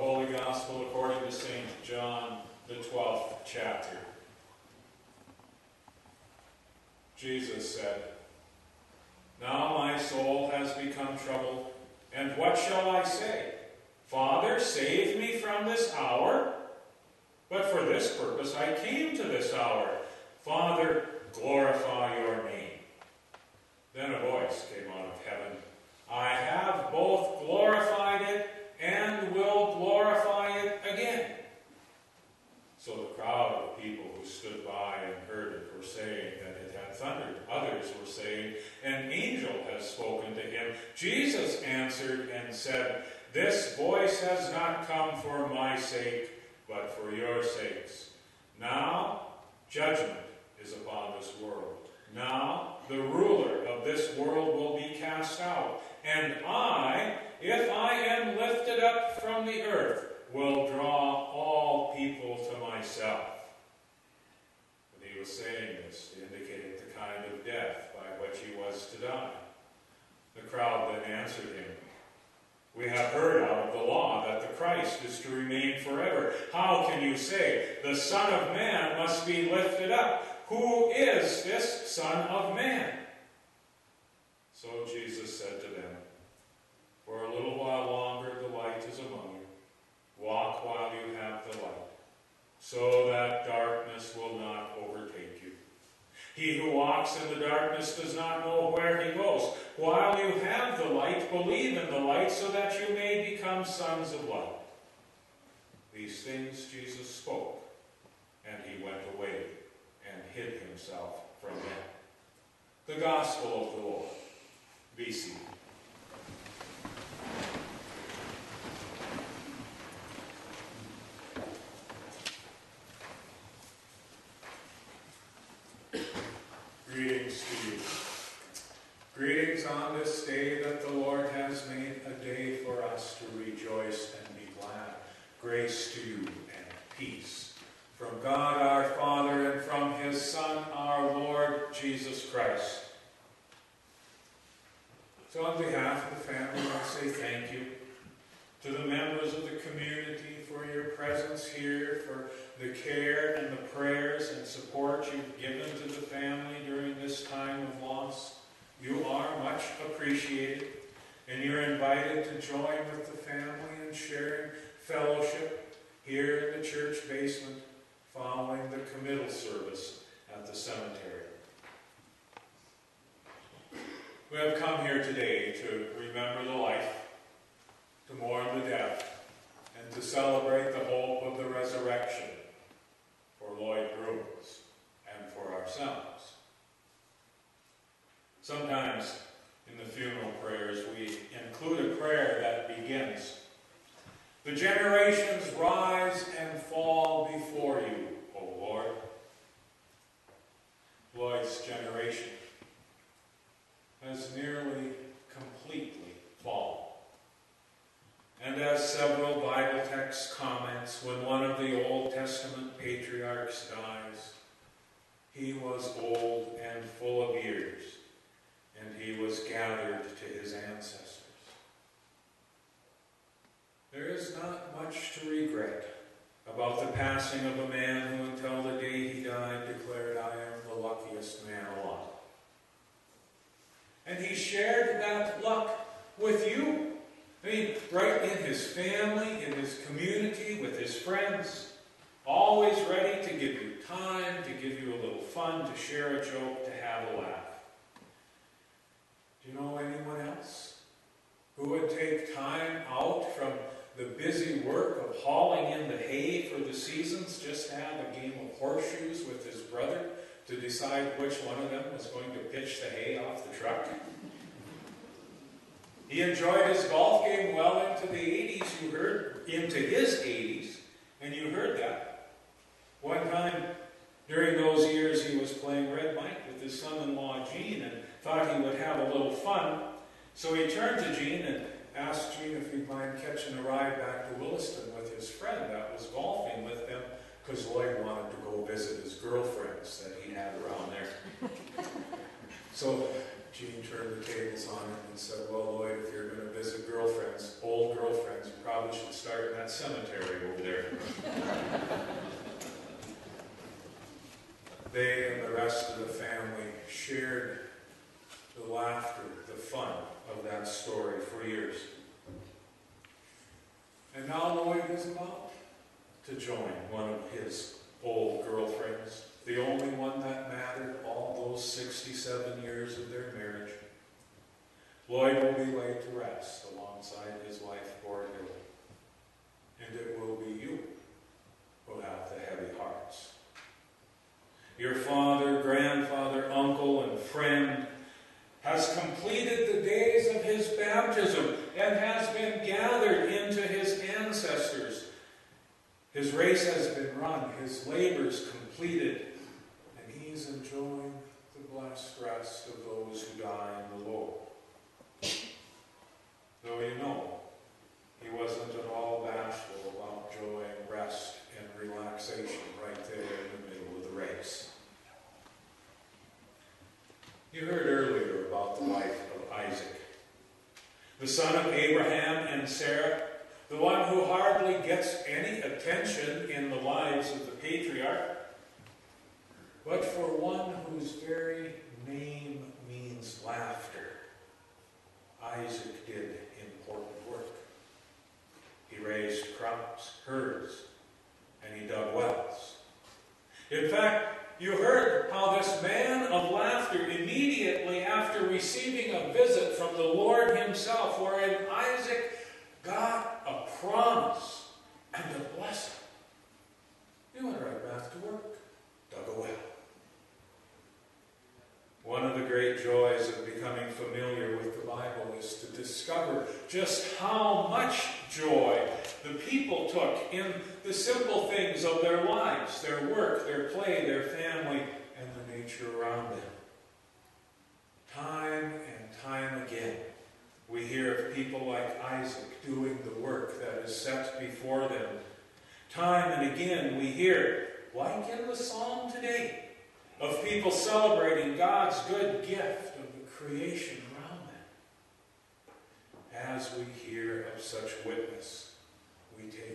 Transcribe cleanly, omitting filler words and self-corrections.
Holy Gospel according to St. John, the 12th chapter. Jesus said, "Now my soul has become troubled, and what shall I say? Father, save me from this hour? But for this purpose I came to this hour. Father, glorify your name." Then a voice came out of heaven, "I have both glorified it and will glorify it again." So the crowd of people who stood by and heard it were saying that it had thundered. Others were saying, "An angel has spoken to him." Jesus answered and said, "This voice has not come for my sake, but for your sakes. Now judgment is upon this world. Now the ruler of this world will be cast out. And I, if I am lifted up from the earth, will draw all people to myself." But he was saying this to indicate the kind of death by which he was to die. The crowd then answered him, "We have heard out of the law that the Christ is to remain forever. How can you say, 'The Son of Man must be lifted up'? Who is this Son of Man?" So Jesus said to them, "For a little while longer the light is among you. Walk while you have the light, so that darkness will not overtake you. He who walks in the darkness does not know where he goes. While you have the light, believe in the light, so that you may become sons of light." These things Jesus spoke, and he went away and hid himself from them. The Gospel of the Lord. Be seated. Greetings to you. Greetings on this day that the Lord has made a day for us to rejoice and be glad. Grace to you and peace from God our Father and from his Son, our Lord Jesus Christ. So on behalf of the family, I say thank you to the members of the community for your presence here, for the care and the prayers and support you've given to the family during this time of loss. You are much appreciated, and you're invited to join with the family in sharing fellowship here in the church basement following the committal service at the cemetery. We have come here today to remember the life, to mourn the death, and to celebrate the hope of the resurrection for Lloyd Bruins and for ourselves. Sometimes in the funeral prayers we include a prayer that begins, "The generations rise and fall before you, O Lord." Lloyd's generation has nearly completely fallen. And as several Bible texts comments, when one of the Old Testament patriarchs dies, he was old and full of years, and he was gathered to his ancestors. There is not much to regret about the passing of a man who until the day he died declared, "I am the luckiest man alive." And he shared that luck with you. I mean, right in his family, in his community, with his friends, always ready to give you time, to give you a little fun, to share a joke, to have a laugh. Do you know anyone else who would take time out from the busy work of hauling in the hay for the seasons just to have a game of horseshoes with his brother to decide which one of them was going to pitch the hay off the truck? He enjoyed his golf game well into the 80s, you heard, into his 80s, and you heard that. One time during those years he was playing Red Mike with his son-in-law Gene and thought he would have a little fun. So he turned to Gene and asked Gene if he'd mind catching a ride back to Williston with his friend that was golfing with them, because Lloyd wanted to go visit his girlfriends that he had around there. So Jean turned the tables on him and said, well, Lloyd, if you're going to visit girlfriends, old girlfriends, you probably should start in that cemetery over there. They and the rest of the family shared the laughter, the fun of that story for years. And now Lloyd is about to join one of his old girlfriends, the only one that mattered all those 67 years of their marriage. Lloyd will be laid to rest alongside his wife, Arnegard, and it will be you who have the heavy hearts. Your father, grandfather, uncle, and friend has completed the days of his baptism and has been gathered into his ancestors. His race has been run, his labors completed, and he's enjoying the blessed rest of those who die in the Lord. Though you know, he wasn't at all bashful about enjoying rest and relaxation right there in the middle of the race. You heard earlier about the life of Isaac, the son of Abraham and Sarah, the one who hardly gets any attention in the lives of the patriarch, but for one whose very name means laughter, Isaac did important work. He raised crops, herds, and he dug wells. In fact, you heard how this man of laughter, immediately after receiving a visit from the Lord himself, wherein Isaac got a promise and a blessing, he went right back to work, dug a well. One of the great joys of becoming familiar with the Bible is to discover just how much joy the people took in the simple things of their lives, their work, their play, their family, and the nature around them. Time and time again, we hear of people like Isaac doing the work that is set before them. Time and again, we hear, like in the psalm today, of people celebrating God's good gift of the creation around them. As we hear of such witness, we take